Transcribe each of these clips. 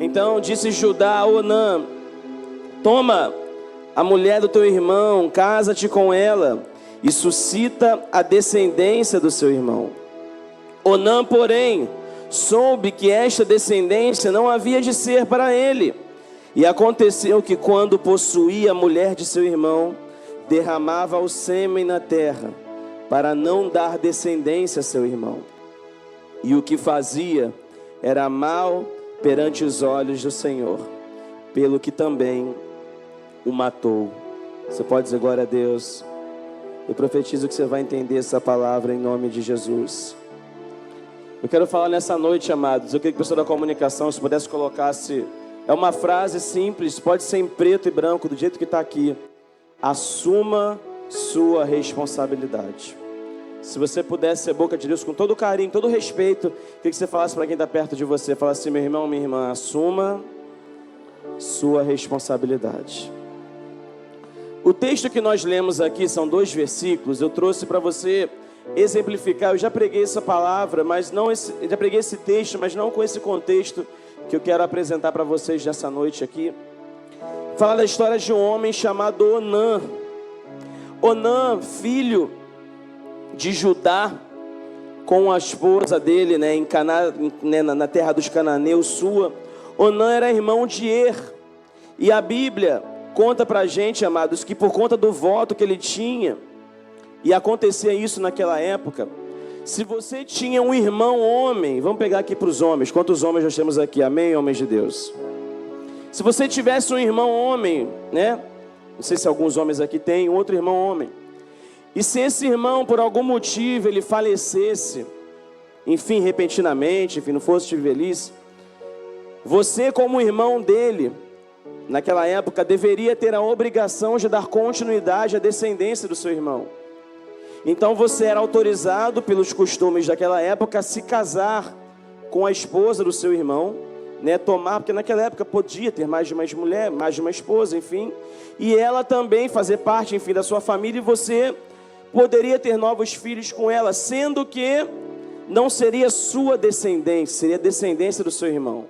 Então disse Judá a Onã: toma a mulher do teu irmão, casa-te com ela e suscita a descendência do seu irmão. Onã, porém, soube que esta descendência não havia de ser para ele. E aconteceu que, quando possuía a mulher de seu irmão, derramava o sêmen na terra, para não dar descendência a seu irmão. E o que fazia era mal perante os olhos do Senhor, pelo que também o matou. Você pode dizer glória a Deus? Eu profetizo que você vai entender essa palavra em nome de Jesus. Eu quero falar nessa noite, amados. Eu queria que o pessoal da comunicação, se pudesse colocasse, é uma frase simples, pode ser em preto e branco, do jeito que está aqui. Assuma sua responsabilidade. Se você pudesse ser boca de Deus com todo carinho, todo respeito, eu queria que você falasse para quem está perto de você. Falasse assim: meu irmão, minha irmã, assuma sua responsabilidade. O texto que nós lemos aqui são 2 versículos. Eu trouxe para você exemplificar. Eu já preguei essa palavra, mas não já preguei esse texto, mas não com esse contexto que eu quero apresentar para vocês nessa noite aqui. Fala da história de um homem chamado Onã. Onã, filho de Judá, com a esposa dele, na terra dos cananeus, sua. Onã era irmão de Er. E a Bíblia conta pra gente, amados, que por conta do voto que ele tinha, e acontecia isso naquela época, se você tinha um irmão homem, vamos pegar aqui para os homens, quantos homens nós temos aqui, amém, homens de Deus? Se você tivesse um irmão homem, não sei se alguns homens aqui têm, outro irmão homem, e se esse irmão, por algum motivo, ele falecesse, enfim, repentinamente, não fosse de velhice, você, como irmão dele, naquela época, deveria ter a obrigação de dar continuidade à descendência do seu irmão. Então você era autorizado pelos costumes daquela época a se casar com a esposa do seu irmão, porque naquela época podia ter mais de uma mulher, mais de uma esposa, enfim, e ela também fazer parte, enfim, da sua família, e você poderia ter novos filhos com ela, sendo que não seria sua descendência, seria descendência do seu irmão.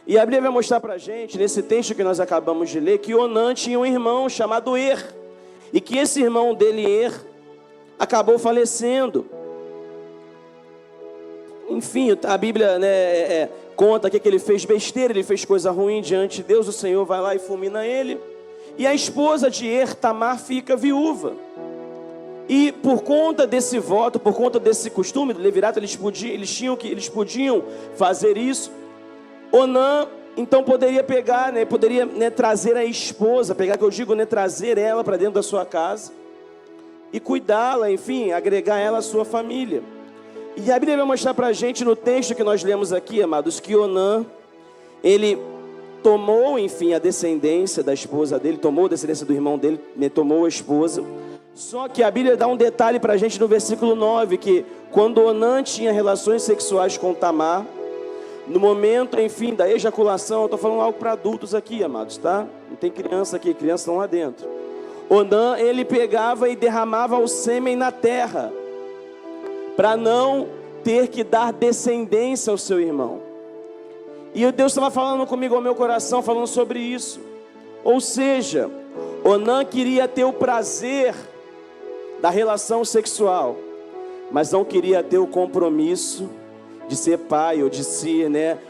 E a Bíblia vai mostrar pra gente, nesse texto que nós acabamos de ler, que Onã tinha um irmão chamado Er, e que esse irmão dele, Er, acabou falecendo. Enfim, a Bíblia conta que ele fez besteira, ele fez coisa ruim diante de Deus. O Senhor vai lá e fulmina ele. E a esposa de Er, Tamar, fica viúva. E por conta desse voto, por conta desse costume do levirato, eles podiam fazer isso. Onã, então, poderia pegar, poderia trazer a esposa, trazer ela para dentro da sua casa e cuidá-la, enfim, agregar ela à sua família. E a Bíblia vai mostrar para a gente no texto que nós lemos aqui, amados, que Onã, ele tomou, enfim, a descendência da esposa dele, tomou a descendência do irmão dele, tomou a esposa. Só que a Bíblia dá um detalhe para a gente no versículo 9, que quando Onã tinha relações sexuais com Tamar, no momento, enfim, da ejaculação, eu estou falando algo para adultos aqui, amados, tá? Não tem criança aqui, crianças estão lá dentro. Onã, ele pegava e derramava o sêmen na terra, para não ter que dar descendência ao seu irmão. E Deus estava falando comigo ao meu coração, falando sobre isso. Ou seja, Onã queria ter o prazer da relação sexual, mas não queria ter o compromisso de ser pai ou de ser,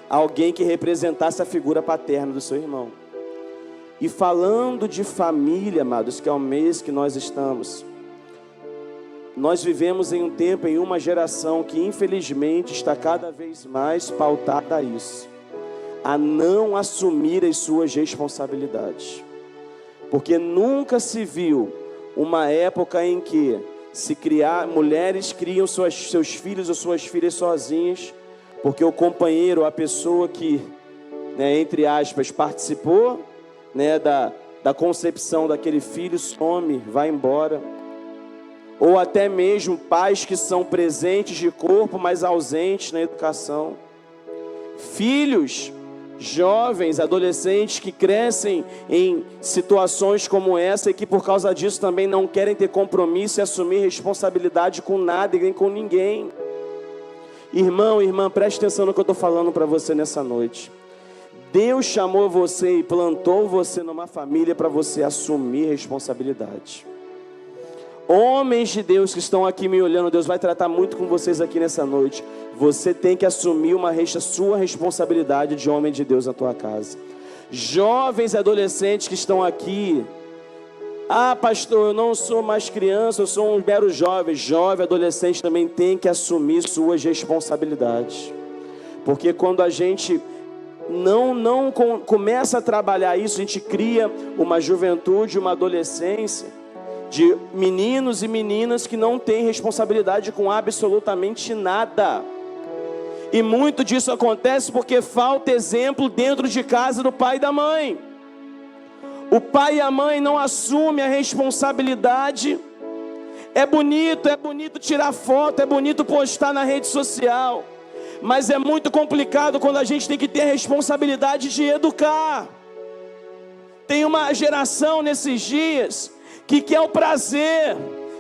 alguém que representasse a figura paterna do seu irmão. E falando de família, amados, que é o mês que nós estamos, nós vivemos em um tempo, em uma geração que infelizmente está cada vez mais pautada a isso, a não assumir as suas responsabilidades. Porque nunca se viu uma época em que mulheres criam seus filhos ou suas filhas sozinhas, porque o companheiro, a pessoa que, entre aspas, participou, da concepção daquele filho, some, vai embora. Ou até mesmo pais que são presentes de corpo, mas ausentes na educação. Filhos, jovens, adolescentes que crescem em situações como essa e que por causa disso também não querem ter compromisso e assumir responsabilidade com nada e nem com ninguém. Irmão, irmã, preste atenção no que eu estou falando para você nessa noite. Deus chamou você e plantou você numa família para você assumir responsabilidade. Homens de Deus que estão aqui me olhando, Deus vai tratar muito com vocês aqui nessa noite. Você tem que assumir sua responsabilidade de homem de Deus na tua casa. Jovens e adolescentes que estão aqui, pastor, eu não sou mais criança, eu sou um mero jovem. Jovem, adolescente também tem que assumir suas responsabilidades. Porque quando a gente não começa a trabalhar isso, a gente cria uma juventude, uma adolescência de meninos e meninas que não têm responsabilidade com absolutamente nada. E muito disso acontece porque falta exemplo dentro de casa do pai e da mãe. O pai e a mãe não assumem a responsabilidade. É bonito tirar foto, é bonito postar na rede social, mas é muito complicado quando a gente tem que ter a responsabilidade de educar. Tem uma geração nesses dias que quer o prazer,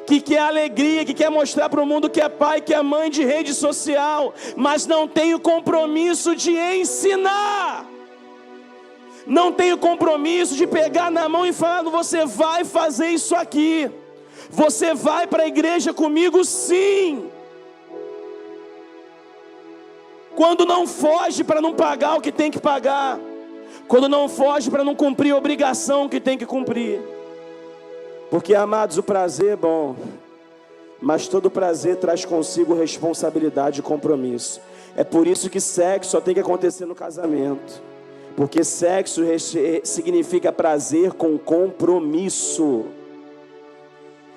que quer a alegria, que quer mostrar para o mundo que é pai, que é mãe de rede social, mas não tem o compromisso de ensinar. Não tem o compromisso de pegar na mão e falar: você vai fazer isso aqui, você vai para a igreja comigo sim. Quando não foge para não pagar o que tem que pagar, quando não foge para não cumprir a obrigação que tem que cumprir. Porque, amados, o prazer é bom, mas todo prazer traz consigo responsabilidade e compromisso. É por isso que sexo só tem que acontecer no casamento, porque sexo significa prazer com compromisso.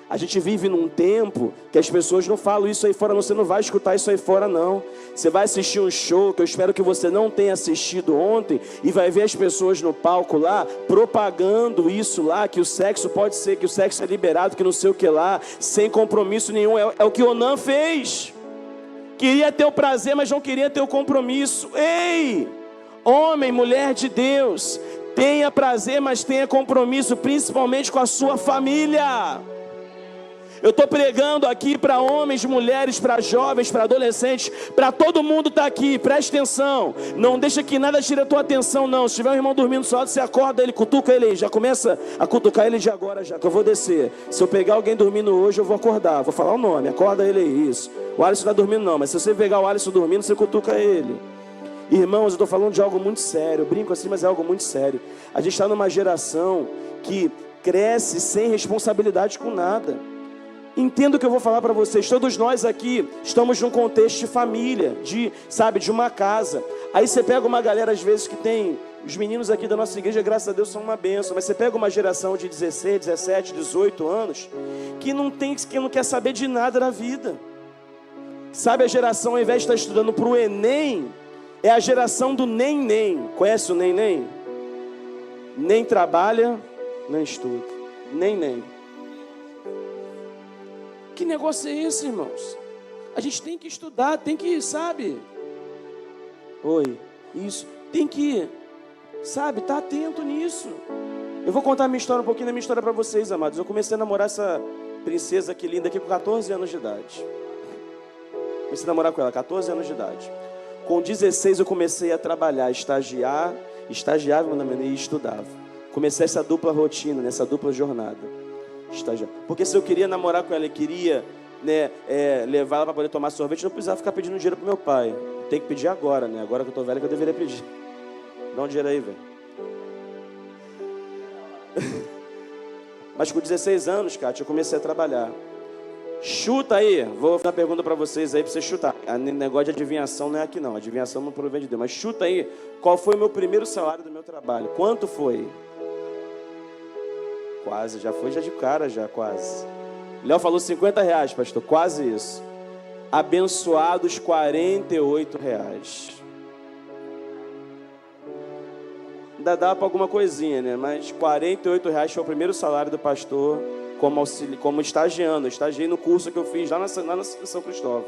A gente vive num tempo que as pessoas não falam isso aí fora, você não vai escutar isso aí fora não. Você vai assistir um show que eu espero que você não tenha assistido ontem, e vai ver as pessoas no palco lá, propagando isso lá, que o sexo pode ser, que o sexo é liberado, que não sei o que lá, sem compromisso nenhum. É o que Onã fez. Queria ter o prazer, mas não queria ter o compromisso. Ei, homem, mulher de Deus, tenha prazer, mas tenha compromisso, principalmente com a sua família. Eu estou pregando aqui para homens, mulheres, para jovens, para adolescentes, para todo mundo está aqui, preste atenção. Não deixa que nada tire a tua atenção não. Se tiver um irmão dormindo só, você acorda ele, cutuca ele aí, já começa a cutucar ele de agora já, que eu vou descer. Se eu pegar alguém dormindo hoje, eu vou acordar, vou falar o nome, acorda ele aí, isso. O Alisson não está dormindo não, mas se você pegar o Alisson dormindo, você cutuca ele. Irmãos, eu estou falando de algo muito sério, eu brinco assim, mas é algo muito sério. A gente está numa geração que cresce sem responsabilidade com nada. Entenda o que eu vou falar para vocês. Todos nós aqui estamos num contexto de família, de uma casa. Aí você pega uma galera às vezes que tem, os meninos aqui da nossa igreja, graças a Deus, são uma bênção, mas você pega uma geração de 16, 17, 18 anos que não quer saber de nada na vida. Sabe, a geração, ao invés de estar estudando para o Enem, é a geração do nem. Conhece o nem? Nem trabalha, nem estuda. Nem. Que negócio é esse, irmãos? A gente tem que estudar, tem que, sabe? Isso. Tem que, sabe, tá atento nisso. Eu vou contar minha história, um pouquinho da minha história para vocês, amados. Eu comecei a namorar essa princesa aqui linda aqui com 14 anos de idade. Comecei a namorar com ela, 14 anos de idade. Com 16 eu comecei a trabalhar, estagiava e estudava. Comecei essa dupla rotina, nessa dupla jornada. Porque se eu queria namorar com ela e queria, levar ela para poder tomar sorvete, eu não precisava ficar pedindo dinheiro pro meu pai. Tem que pedir agora, né? Agora que eu tô velho, que eu deveria pedir. Dá um dinheiro aí, velho. Mas com 16 anos, Kátia, eu comecei a trabalhar. Chuta aí, vou fazer uma pergunta para vocês aí, para você chutar. O negócio de adivinhação não é aqui não, adivinhação não provém de Deus. Mas chuta aí, qual foi o meu primeiro salário do meu trabalho? Quanto foi? Quase, já de cara, quase. Léo falou R$50, pastor, quase isso. Abençoados R$48. Ainda dá para alguma coisinha, né? Mas R$48 foi o primeiro salário do pastor como estagiando. Eu estagiei no curso que eu fiz lá na São Cristóvão.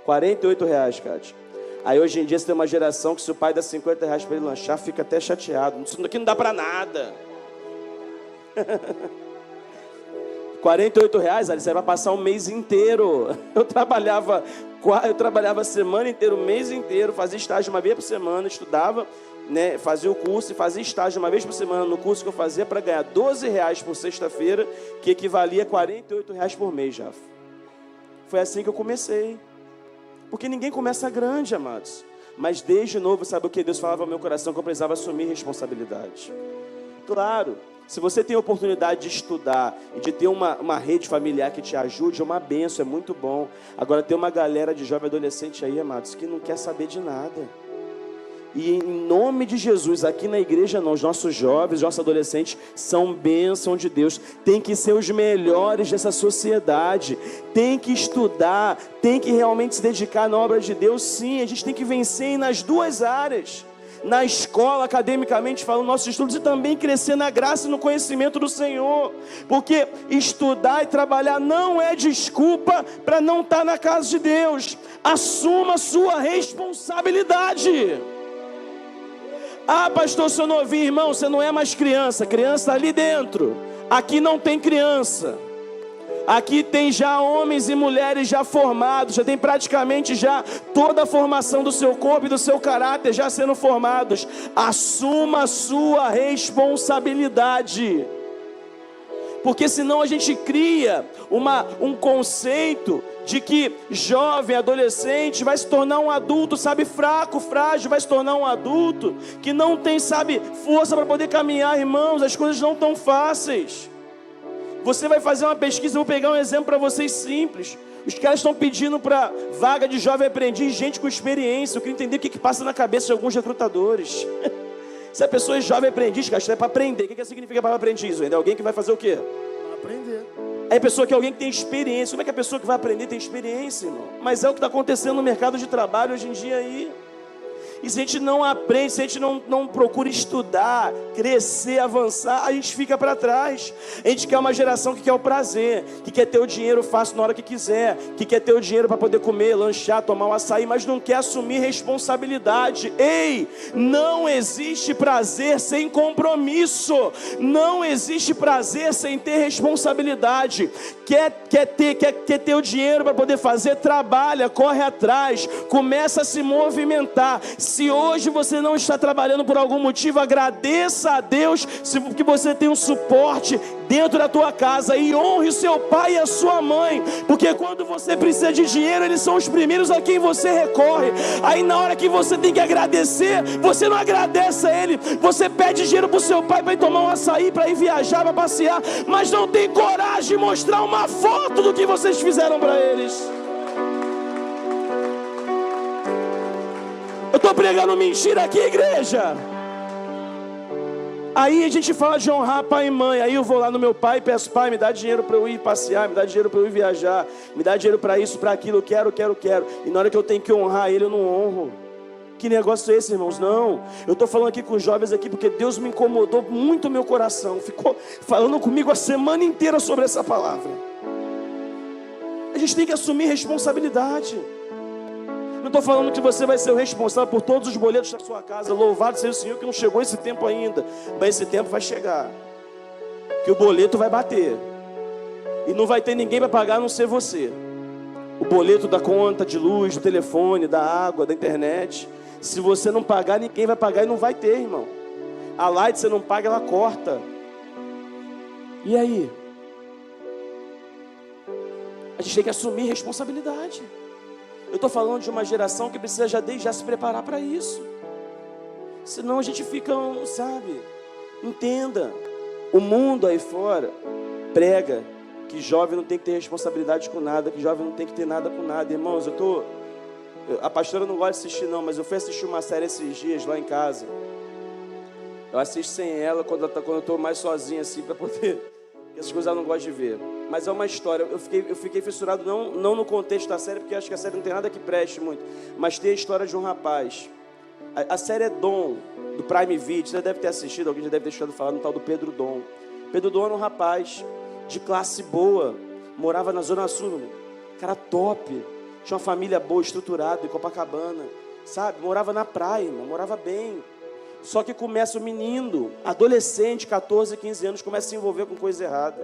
R$48, Cátia. Aí hoje em dia você tem uma geração que se o pai dá R$50 para ele lanchar, fica até chateado. Isso aqui não dá para nada. R$48, Alice, vai passar um mês inteiro. Eu trabalhava a semana inteira, o mês inteiro, fazia estágio uma vez por semana, estudava né, fazia o curso e fazia estágio uma vez por semana no curso que eu fazia para ganhar R$12 por sexta-feira, que equivalia a R$48 por mês, já. Foi assim que eu comecei. Porque ninguém começa grande, amados. Mas desde novo, sabe o que Deus falava ao meu coração? Que eu precisava assumir responsabilidade. Claro, se você tem a oportunidade de estudar e de ter uma rede familiar que te ajude, é uma bênção, é muito bom. Agora tem uma galera de jovem adolescente aí, amados, que não quer saber de nada. E em nome de Jesus, aqui na igreja não, os nossos jovens, nossos adolescentes são bênção de Deus. Tem que ser os melhores dessa sociedade. Tem que estudar, tem que realmente se dedicar na obra de Deus. Sim, a gente tem que vencer nas duas áreas. Na escola, academicamente falando, nossos estudos, e também crescer na graça e no conhecimento do Senhor. Porque estudar e trabalhar não é desculpa para não estar na casa de Deus. Assuma a sua responsabilidade. Ah, pastor, se eu não ouvir, irmão, você não é mais criança. Criança está ali dentro. Aqui não tem criança. Aqui tem já homens e mulheres já formados, já tem praticamente já toda a formação do seu corpo e do seu caráter já sendo formados. Assuma a sua responsabilidade. Porque senão a gente cria um conceito de que jovem, adolescente vai se tornar um adulto, sabe, fraco, frágil, vai se tornar um adulto que não tem, sabe, força para poder caminhar, irmãos. As coisas não tão fáceis. Você vai fazer uma pesquisa, vou pegar um exemplo para vocês simples. Os caras estão pedindo para vaga de jovem aprendiz, gente com experiência. Eu queria entender o que passa na cabeça de alguns recrutadores. Se a pessoa é jovem aprendiz, cara, é para aprender. O que significa para aprendiz? É alguém que vai fazer o quê? Aprender. Aí a pessoa que é alguém que tem experiência. Como é que a pessoa que vai aprender tem experiência, irmão? Mas é o que está acontecendo no mercado de trabalho hoje em dia aí. E se a gente não aprende, se a gente não procura estudar, crescer, avançar, a gente fica para trás. A gente quer uma geração que quer o prazer, que quer ter o dinheiro fácil na hora que quiser, que quer ter o dinheiro para poder comer, lanchar, tomar um açaí, mas não quer assumir responsabilidade. Ei, não existe prazer sem compromisso. Não existe prazer sem ter responsabilidade. Quer ter o dinheiro para poder fazer, trabalha, corre atrás, começa a se movimentar. Se hoje você não está trabalhando por algum motivo, agradeça a Deus que você tem um suporte dentro da tua casa e honre o seu pai e a sua mãe, porque quando você precisa de dinheiro, eles são os primeiros a quem você recorre. Aí na hora que você tem que agradecer, você não agradece a ele, você pede dinheiro para o seu pai para ir tomar um açaí, para ir viajar, para passear, mas não tem coragem de mostrar uma foto do que vocês fizeram para eles. Eu estou pregando mentira aqui, igreja. Aí a gente fala de honrar pai e mãe. Aí eu vou lá no meu pai e peço: pai, me dá dinheiro para eu ir passear, me dá dinheiro para eu ir viajar, me dá dinheiro para isso, para aquilo, quero. E na hora que eu tenho que honrar ele, eu não honro. Que negócio é esse, irmãos? Não, eu estou falando aqui com os jovens aqui porque Deus me incomodou muito o meu coração. Ficou falando comigo a semana inteira sobre essa palavra. A gente tem que assumir responsabilidade. Não estou falando que você vai ser o responsável por todos os boletos da sua casa. Louvado seja o Senhor que não chegou esse tempo ainda. Mas esse tempo vai chegar. Que o boleto vai bater. E não vai ter ninguém para pagar a não ser você. O boleto da conta de luz, do telefone, da água, da internet. Se você não pagar, ninguém vai pagar e não vai ter, irmão. A Light, você não paga, ela corta. E aí? A gente tem que assumir responsabilidade. Eu estou falando de uma geração que precisa já se preparar para isso. Senão a gente fica, sabe? Entenda. O mundo aí fora prega que jovem não tem que ter responsabilidade com nada, que jovem não tem que ter nada com nada. Irmãos, a pastora não gosta de assistir não, mas eu fui assistir uma série esses dias lá em casa. Eu assisto sem ela quando eu estou mais sozinho assim, para poder... Porque essas coisas ela não gosta de ver. Mas é uma história, eu fiquei fissurado não no contexto da série, porque acho que a série não tem nada que preste muito, mas tem a história de um rapaz. A série é Dom, do Prime Video. Você deve ter assistido, alguém já deve ter escutado falar no tal do Pedro Dom. Pedro Dom era um rapaz de classe boa, morava na Zona Sul, cara top, tinha uma família boa, estruturada, em Copacabana, sabe? Morava na praia, irmão, morava bem. Só que começa o menino, adolescente, 14, 15 anos, começa a se envolver com coisa errada.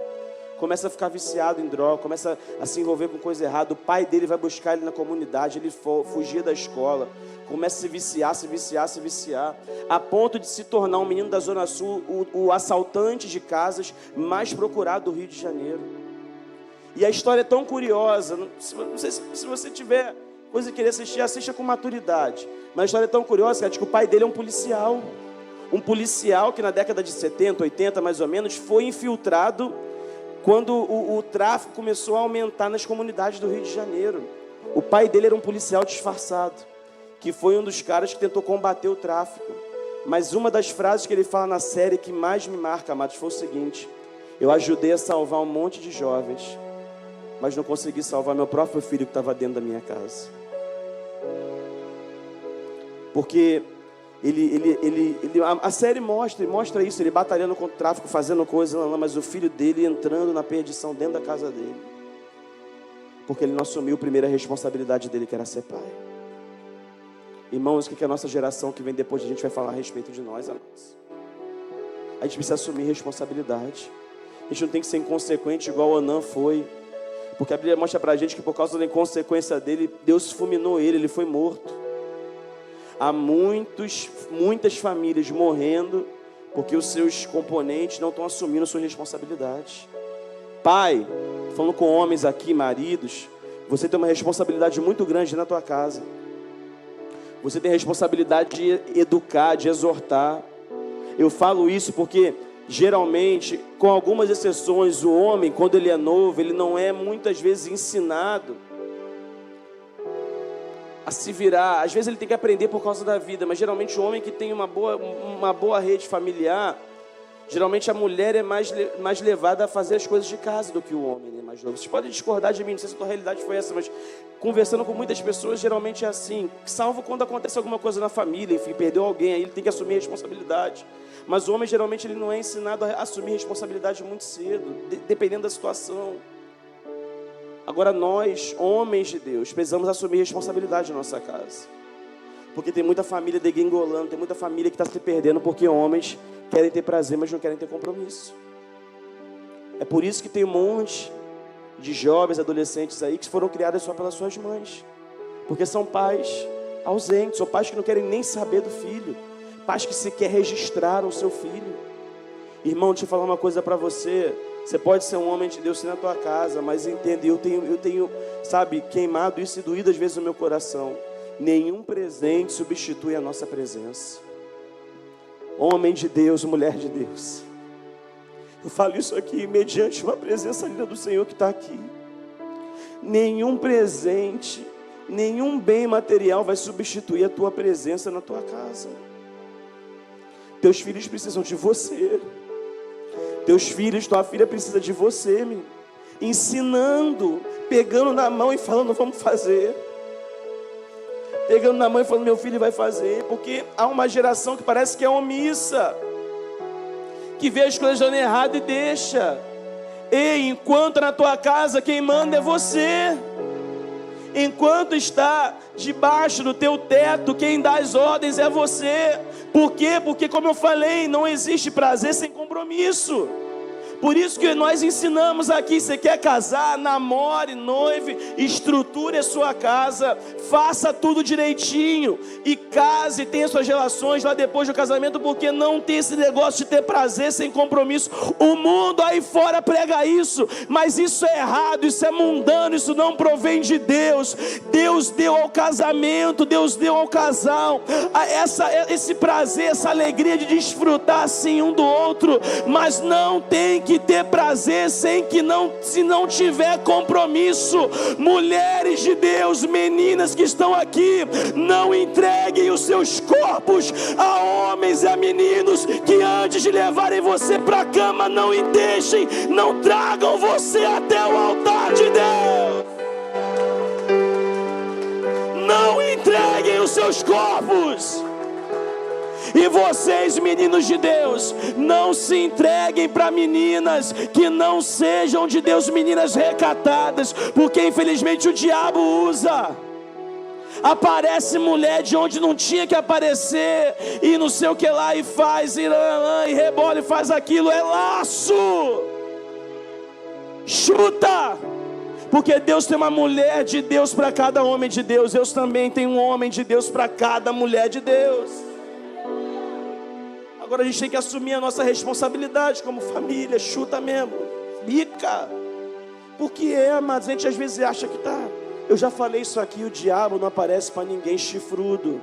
começa a ficar viciado em droga, começa a se envolver com coisa errada. O pai dele vai buscar ele na comunidade, ele fugia da escola, começa a se viciar, a ponto de se tornar um menino da Zona Sul, o assaltante de casas mais procurado do Rio de Janeiro. E a história é tão curiosa, não sei se você tiver coisa que querer assistir, assista com maturidade. Mas a história é tão curiosa, cara, que o pai dele é um policial. Um policial que na década de 70, 80 mais ou menos, foi infiltrado quando o tráfico começou a aumentar nas comunidades do Rio de Janeiro. O pai dele era um policial disfarçado, que foi um dos caras que tentou combater o tráfico. Mas uma das frases que ele fala na série que mais me marca, amados, foi o seguinte: eu ajudei a salvar um monte de jovens, mas não consegui salvar meu próprio filho que estava dentro da minha casa. Porque a série mostra isso, ele batalhando contra o tráfico, fazendo coisa, mas o filho dele entrando na perdição dentro da casa dele. Porque ele não assumiu a primeira responsabilidade dele, que era ser pai. Irmãos, o que a nossa geração que vem depois a gente vai falar a respeito de nós, amados? A gente precisa assumir responsabilidade. A gente não tem que ser inconsequente igual o Onã foi. Porque a Bíblia mostra pra gente que por causa da inconsequência dele, Deus fulminou ele foi morto. Há muitas famílias morrendo porque os seus componentes não estão assumindo suas responsabilidades. Pai, falando com homens aqui, maridos, você tem uma responsabilidade muito grande na tua casa. Você tem a responsabilidade de educar, de exortar. Eu falo isso porque, geralmente, com algumas exceções, o homem, quando ele é novo, ele não é muitas vezes ensinado a se virar. Às vezes ele tem que aprender por causa da vida, mas geralmente o homem que tem uma boa rede familiar, geralmente a mulher é mais levada a fazer as coisas de casa do que o homem, né, mais novo. Vocês podem discordar de mim, não sei se a tua realidade foi essa, mas conversando com muitas pessoas, geralmente é assim, salvo quando acontece alguma coisa na família, enfim, perdeu alguém, aí ele tem que assumir a responsabilidade. Mas o homem, geralmente, ele não é ensinado a assumir responsabilidade muito cedo, dependendo da situação. Agora nós, homens de Deus, precisamos assumir responsabilidade na nossa casa. Porque tem muita família degringolando, tem muita família que está se perdendo porque homens querem ter prazer, mas não querem ter compromisso. É por isso que tem um monte de jovens, adolescentes aí que foram criados só pelas suas mães. Porque são pais ausentes, são pais que não querem nem saber do filho. Pais que sequer registraram o seu filho. Irmão, deixa eu falar uma coisa para você. Você pode ser um homem de Deus sim na tua casa, mas entende, eu tenho, sabe, queimado isso e doído às vezes no meu coração. Nenhum presente substitui a nossa presença. Homem de Deus, mulher de Deus. Eu falo isso aqui mediante uma presença linda do Senhor que está aqui. Nenhum presente, nenhum bem material vai substituir a tua presença na tua casa. Teus filhos precisam de você. Teus filhos, tua filha precisa de você, menino. Ensinando, pegando na mão e falando, vamos fazer. Pegando na mão e falando, meu filho vai fazer. Porque há uma geração que parece que é omissa, que vê as coisas dando errado e deixa. Ei, enquanto na tua casa quem manda é você. Enquanto está debaixo do teu teto, quem dá as ordens é você. Por quê? Porque, como eu falei, não existe prazer sem compromisso. Por isso que nós ensinamos aqui, você quer casar, namore, noive, estruture a sua casa, faça tudo direitinho e case, tenha suas relações lá depois do casamento, porque não tem esse negócio de ter prazer sem compromisso. O mundo aí fora prega isso, mas isso é errado, isso é mundano, isso não provém de Deus. Deus deu ao casamento, Deus deu ao casal esse prazer, essa alegria de desfrutar assim um do outro, mas não tem que ter prazer se não tiver compromisso. Mulheres de Deus, meninas que estão aqui, não entreguem os seus corpos a homens e a meninos que antes de levarem você para a cama, não tragam você até o altar de Deus. Não entreguem os seus corpos. E vocês, meninos de Deus, não se entreguem para meninas que não sejam de Deus, meninas recatadas, porque infelizmente o diabo usa. Aparece mulher de onde não tinha que aparecer, e não sei o que lá, e faz, e rebola, e faz aquilo, é laço. Chuta! Porque Deus tem uma mulher de Deus para cada homem de Deus. Deus também tem um homem de Deus para cada mulher de Deus. Agora a gente tem que assumir a nossa responsabilidade como família. Chuta mesmo, bica. Porque amados, a gente às vezes acha que tá. Eu já falei isso aqui, o diabo não aparece para ninguém chifrudo,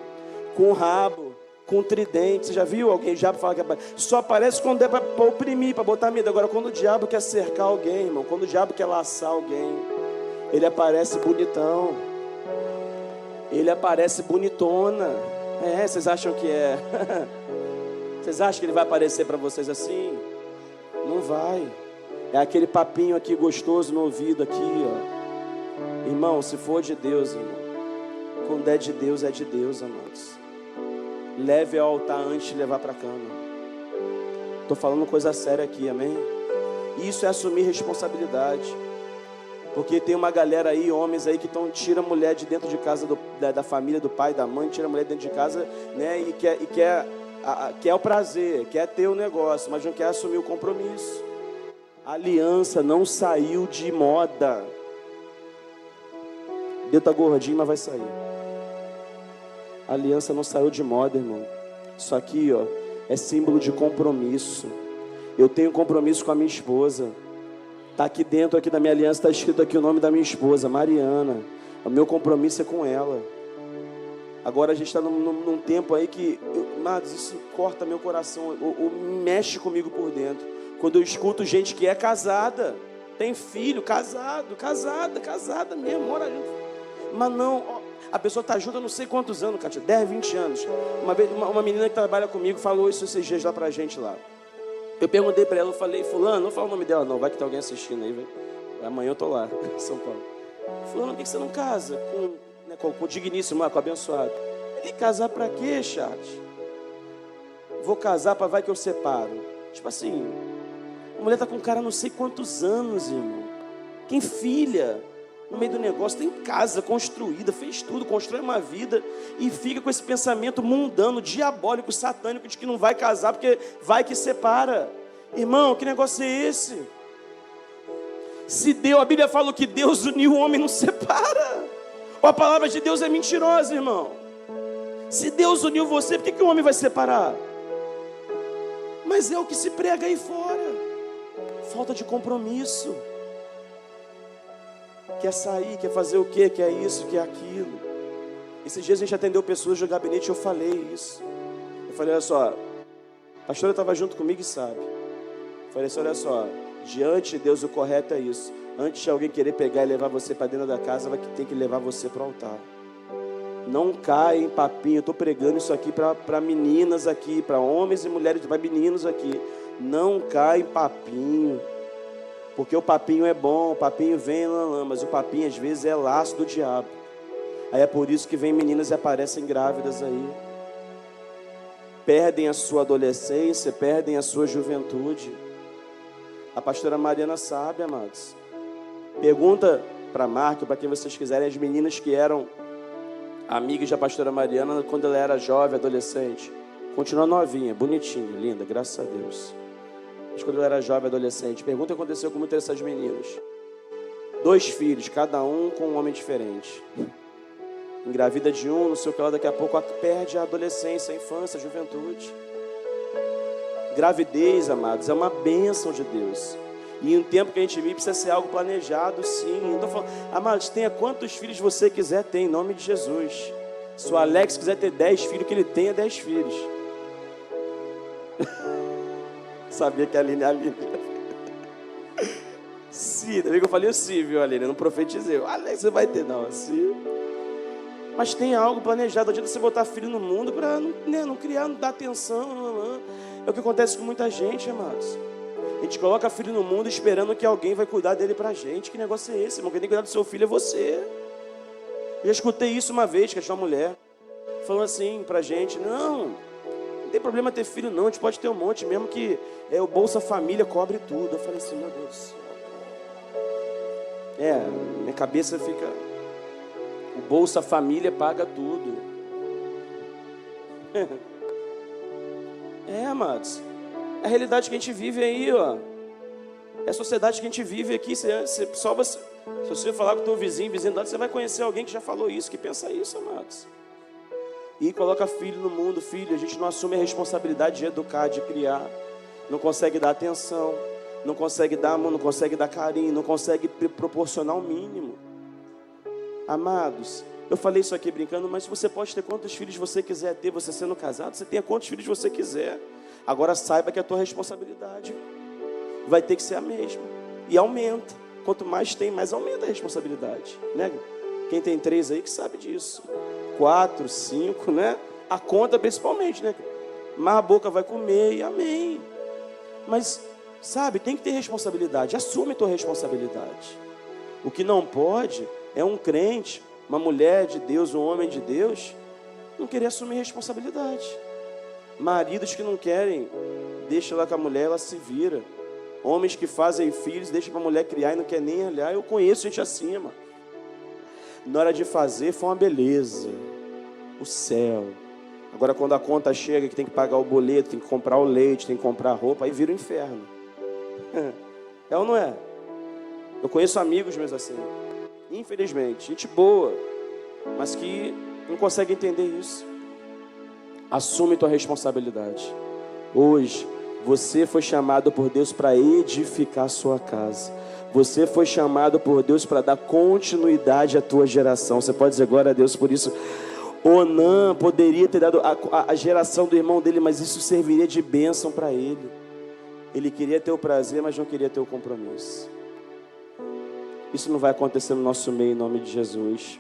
com rabo, com tridente. Você já viu alguém, o diabo fala que só aparece quando é para oprimir, para botar medo. Agora quando o diabo quer cercar alguém, irmão, quando o diabo quer laçar alguém, ele aparece bonitão. Ele aparece bonitona. Vocês acham que é? Vocês acham que ele vai aparecer para vocês assim? Não vai. É aquele papinho aqui gostoso no ouvido aqui, ó. Irmão, se for de Deus, irmão, quando é de Deus, amados. Leve ao altar antes de levar para a cama. Estou falando coisa séria aqui, amém? Isso é assumir responsabilidade. Porque tem uma galera aí, homens aí, que tira a mulher de dentro de casa da família, do pai, da mãe, tira a mulher dentro de casa, né? E quer o prazer, quer ter o negócio, mas não quer assumir o compromisso. A aliança não saiu de moda. Deus está gordinho, mas vai sair. A aliança não saiu de moda, irmão. Isso aqui, ó, é símbolo de compromisso. Eu tenho compromisso com a minha esposa. Está aqui dentro aqui da minha aliança, está escrito aqui o nome da minha esposa, Mariana. O meu compromisso é com ela. Agora a gente está num tempo aí que, amados, isso corta meu coração, ou mexe comigo por dentro. Quando eu escuto gente que é casada, tem filho, casada mesmo, mora junto. Mas não, a pessoa está junto há não sei quantos anos, Cátia, 10, 20 anos. Uma vez, uma menina que trabalha comigo falou isso esses dias lá pra gente lá. Eu perguntei para ela, eu falei, fulano, não fala o nome dela não, vai que tem alguém assistindo aí, velho. Amanhã eu tô lá, em São Paulo. Fulano, por que você não casa com o digníssimo, com o abençoado? Ele casar pra quê, chat? Vou casar para vai que eu separo. Tipo assim, a mulher tá com um cara não sei quantos anos, irmão. Tem filha no meio do negócio, tem casa construída, fez tudo, constrói uma vida e fica com esse pensamento mundano, diabólico, satânico de que não vai casar porque vai que separa. Irmão, que negócio é esse? Se Deus, a Bíblia fala que Deus uniu o homem, não separa. Ou a palavra de Deus é mentirosa, irmão. Se Deus uniu você, por que o homem vai separar? Mas é o que se prega aí fora. Falta de compromisso. Quer sair, quer fazer o quê? Quer isso, quer aquilo. Esses dias a gente atendeu pessoas no gabinete e eu falei isso. Eu falei, olha só, a pastora estava junto comigo e sabe. Eu falei assim, olha só, diante de Deus o correto é isso. Antes de alguém querer pegar e levar você para dentro da casa, vai ter que levar você para o altar. Não cai em papinho. Eu estou pregando isso aqui para meninas aqui, para homens e mulheres, para meninos aqui. Não cai em papinho. Porque o papinho é bom, o papinho vem lá, mas o papinho às vezes é laço do diabo. Aí é por isso que vem meninas e aparecem grávidas aí. Perdem a sua adolescência, perdem a sua juventude. A pastora Mariana sabe, amados. Pergunta para Marco, para quem vocês quiserem, as meninas que eram amigas da pastora Mariana quando ela era jovem, adolescente. Continua novinha, bonitinha, linda, graças a Deus. Mas quando ela era jovem, adolescente, pergunta o que aconteceu com muitas dessas meninas. 2 filhos, cada um com um homem diferente. Engravida de um, não sei o que lá, daqui a pouco perde a adolescência, a infância, a juventude. Gravidez, amados, é uma bênção de Deus. E em um tempo que a gente vive, precisa ser algo planejado, sim. Então, falando, amados, tenha quantos filhos você quiser ter, em nome de Jesus. Se o Alex quiser ter 10 filhos, que ele tenha 10 filhos. Sabia que a Aline... Sim, também que eu falei sim, viu, Aline? Eu não profetizei. Alex, você vai ter, não, sim. Mas tem algo planejado. Não adianta você botar filho no mundo para não criar, não dar atenção. É o que acontece com muita gente, amados. A gente coloca filho no mundo esperando que alguém vai cuidar dele pra gente. Que negócio é esse, irmão? Quem tem que cuidar do seu filho é você. Eu já escutei isso uma vez, que é uma mulher falando assim pra gente, não tem problema ter filho não, a gente pode ter um monte, mesmo que o Bolsa Família cobre tudo. Eu falei assim, meu Deus do céu. Minha cabeça fica... O Bolsa Família paga tudo. Amados. É a realidade que a gente vive aí, ó. É a sociedade que a gente vive aqui. Se você falar com o teu vizinho do lado, você vai conhecer alguém que já falou isso, que pensa isso, amados. E coloca filho no mundo. Filho, a gente não assume a responsabilidade de educar, de criar. Não consegue dar atenção, não consegue dar amor, não consegue dar carinho, não consegue proporcionar o mínimo. Amados, eu falei isso aqui brincando, mas você pode ter quantos filhos você quiser ter, você sendo casado, você tenha quantos filhos você quiser. Agora saiba que a tua responsabilidade vai ter que ser a mesma. E aumenta. Quanto mais tem, mais aumenta a responsabilidade, né? Quem tem 3 aí que sabe disso. 4, 5, né? A conta principalmente, né? Mas a boca vai comer e amém. Mas, sabe, tem que ter responsabilidade. Assume a tua responsabilidade. O que não pode é um crente, uma mulher de Deus, um homem de Deus, não querer assumir responsabilidade. Maridos que não querem, deixa lá com a mulher, ela se vira. Homens que fazem filhos, deixa para a mulher criar e não quer nem olhar. Eu conheço gente assim, mano. Na hora de fazer, foi uma beleza. O céu. Agora, quando a conta chega, que tem que pagar o boleto, tem que comprar o leite, tem que comprar a roupa, aí vira o inferno. É ou não é? Eu conheço amigos meus assim. Infelizmente, gente boa, mas que não consegue entender isso. Assume tua responsabilidade. Hoje, você foi chamado por Deus para edificar a sua casa. Você foi chamado por Deus para dar continuidade à tua geração. Você pode dizer glória a Deus por isso. Onã poderia ter dado a geração do irmão dele, mas isso serviria de bênção para ele. Ele queria ter o prazer, mas não queria ter o compromisso. Isso não vai acontecer no nosso meio, em nome de Jesus.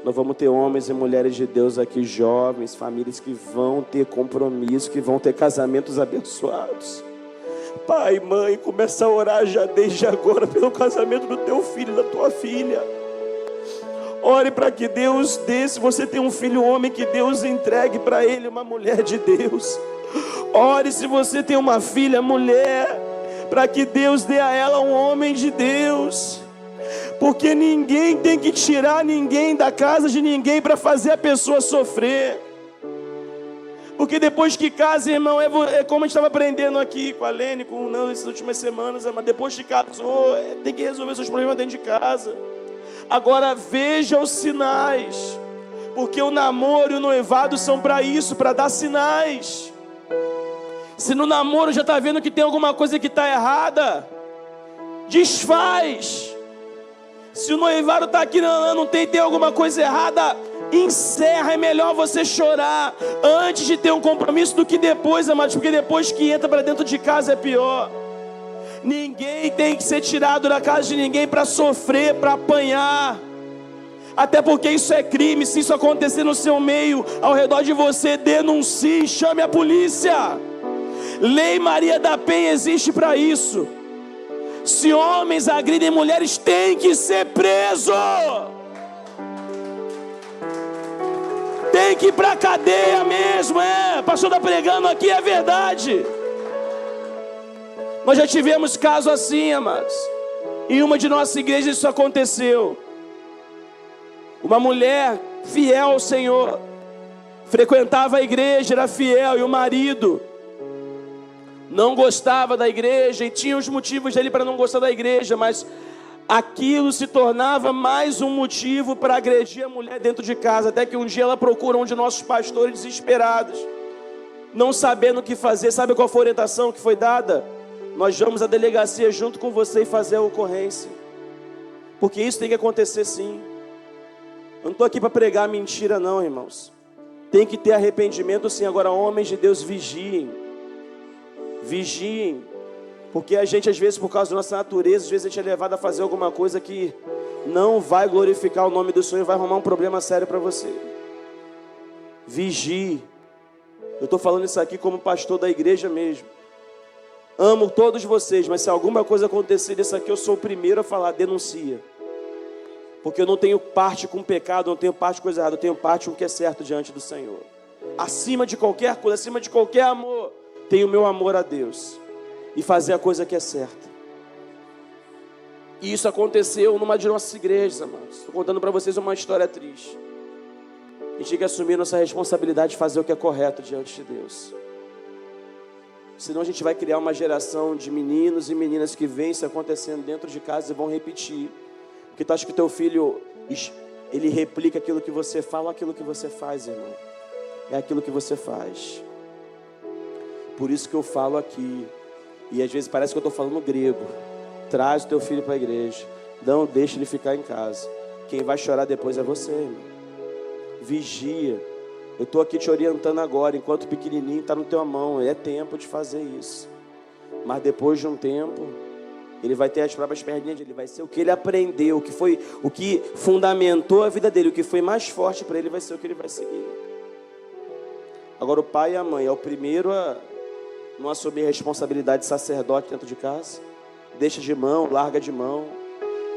Nós vamos ter homens e mulheres de Deus aqui, jovens, famílias que vão ter compromisso, que vão ter casamentos abençoados. Pai, mãe, começa a orar já desde agora pelo casamento do teu filho e da tua filha. Ore para que Deus dê, se você tem um filho homem, que Deus entregue para ele uma mulher de Deus. Ore se você tem uma filha mulher, para que Deus dê a ela um homem de Deus. Porque ninguém tem que tirar ninguém da casa de ninguém para fazer a pessoa sofrer. Porque depois que casa, irmão, é como a gente estava aprendendo aqui com a Lene, com o Nando essas últimas semanas, mas depois que casou, tem que resolver seus problemas dentro de casa. Agora veja os sinais, porque o namoro e o noivado são para isso, para dar sinais. Se no namoro já está vendo que tem alguma coisa que está errada, desfaz. Se o noivado está aqui, não tem alguma coisa errada, encerra. É melhor você chorar antes de ter um compromisso do que depois, amados, porque depois que entra para dentro de casa é pior. Ninguém tem que ser tirado da casa de ninguém para sofrer, para apanhar. Até porque isso é crime. Se isso acontecer no seu meio, ao redor de você, denuncie, chame a polícia. Lei Maria da Penha existe para isso. Se homens agridem mulheres, tem que ser preso. Tem que ir para a cadeia mesmo. O pastor está pregando aqui, é verdade. Nós já tivemos casos assim, amados. Em uma de nossas igrejas isso aconteceu. Uma mulher fiel ao Senhor, frequentava a igreja, era fiel, e o marido não gostava da igreja, e tinha os motivos dele para não gostar da igreja, mas aquilo se tornava mais um motivo para agredir a mulher dentro de casa, até que um dia ela procura um de nossos pastores desesperados, não sabendo o que fazer. Sabe qual foi a orientação que foi dada? Nós vamos à delegacia junto com você e fazer a ocorrência, porque isso tem que acontecer sim. Eu não estou aqui para pregar mentira não, irmãos. Tem que ter arrependimento sim. Agora, homens de Deus, vigiem. Vigiem. Porque a gente, às vezes, por causa da nossa natureza, às vezes a gente é levado a fazer alguma coisa que não vai glorificar o nome do Senhor e vai arrumar um problema sério para você. Vigie. Eu estou falando isso aqui como pastor da igreja mesmo. Amo todos vocês, mas se alguma coisa acontecer disso aqui, eu sou o primeiro a falar: denuncia. Porque eu não tenho parte com pecado, não tenho parte com coisa errada, eu tenho parte com o que é certo diante do Senhor. Acima de qualquer coisa, acima de qualquer amor, tenho o meu amor a Deus e fazer a coisa que é certa. E isso aconteceu numa de nossas igrejas, amados. Estou contando para vocês uma história triste. A gente tem que assumir nossa responsabilidade de fazer o que é correto diante de Deus. Senão a gente vai criar uma geração de meninos e meninas que vêm isso acontecendo dentro de casa e vão repetir. Porque tu acha que teu filho, ele replica aquilo que você fala ou aquilo que você faz, irmão? É aquilo que você faz. Por isso que eu falo aqui. E às vezes parece que eu estou falando grego. Traz o teu filho para a igreja. Não deixa ele ficar em casa. Quem vai chorar depois é você, irmão. Vigia. Eu estou aqui te orientando agora. Enquanto pequenininho está na tua mão. É tempo de fazer isso. Mas depois de um tempo, ele vai ter as próprias perninhas. Ele vai ser o que ele aprendeu. O que fundamentou a vida dele. O que foi mais forte para ele vai ser o que ele vai seguir. Agora o pai e a mãe é o primeiro a não assumir a responsabilidade de sacerdote dentro de casa. Deixa de mão, larga de mão,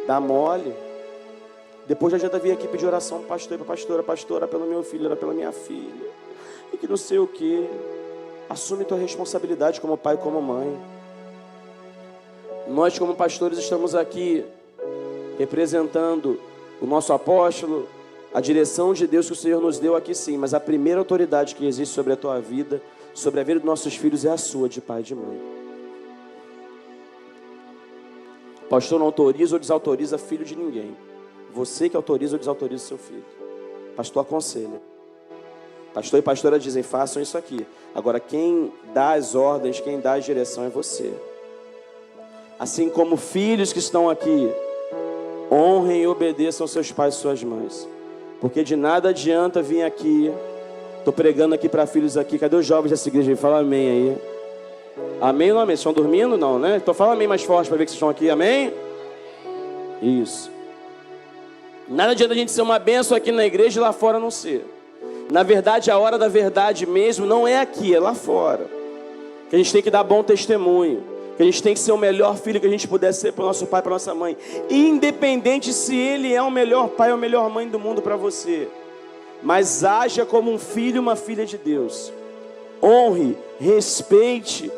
dá mole. Depois já adianta vir aqui pedir oração para pastor e para pastora. Pastora, pelo meu filho, ora pela minha filha. E que não sei o que. Assume tua responsabilidade como pai e como mãe. Nós como pastores estamos aqui representando o nosso apóstolo, a direção de Deus que o Senhor nos deu aqui sim. Mas a primeira autoridade que existe sobre a tua vida, sobre a vida dos nossos filhos, é a sua, de pai e de mãe. O pastor não autoriza ou desautoriza filho de ninguém. Você que autoriza ou desautoriza seu filho. O pastor aconselha. Pastor e pastora dizem, façam isso aqui. Agora quem dá as ordens, quem dá a direção é você. Assim como filhos que estão aqui, honrem e obedeçam seus pais e suas mães. Porque de nada adianta vir aqui. Estou pregando aqui para filhos aqui. Cadê os jovens dessa igreja? Fala amém aí. Amém ou não amém? Vocês estão dormindo? Não, né? Então fala amém mais forte para ver que vocês estão aqui. Amém? Isso. Nada adianta a gente ser uma bênção aqui na igreja e lá fora não ser. Na verdade, a hora da verdade mesmo não é aqui, é lá fora. Que a gente tem que dar bom testemunho. Que a gente tem que ser o melhor filho que a gente puder ser para o nosso pai, para a nossa mãe. Independente se ele é o melhor pai ou a melhor mãe do mundo para você. Mas haja como um filho e uma filha de Deus. Honre, respeite.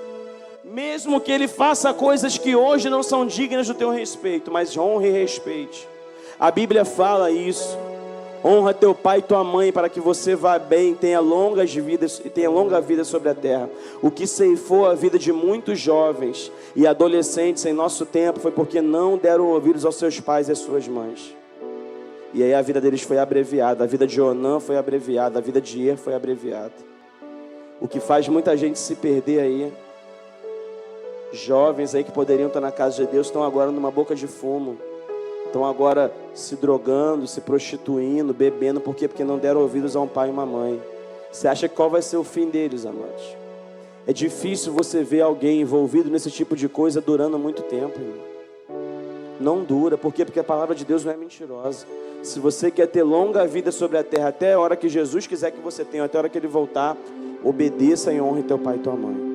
Mesmo que ele faça coisas que hoje não são dignas do teu respeito. Mas honre e respeite. A Bíblia fala isso. Honra teu pai e tua mãe para que você vá bem, tenha longa vida sobre a terra. O que ceifou a vida de muitos jovens e adolescentes em nosso tempo foi porque não deram ouvidos aos seus pais e às suas mães. E aí a vida deles foi abreviada. A vida de Onã foi abreviada. A vida de Er foi abreviada. O que faz muita gente se perder aí. Jovens aí que poderiam estar na casa de Deus estão agora numa boca de fumo. Estão agora se drogando, se prostituindo, bebendo. Por quê? Porque não deram ouvidos a um pai e uma mãe. Você acha que qual vai ser o fim deles, amados? É difícil você ver alguém envolvido nesse tipo de coisa durando muito tempo, irmão. Não dura. Por quê? Porque a palavra de Deus não é mentirosa. Se você quer ter longa vida sobre a terra, até a hora que Jesus quiser que você tenha, até a hora que Ele voltar, obedeça e honre teu pai e tua mãe.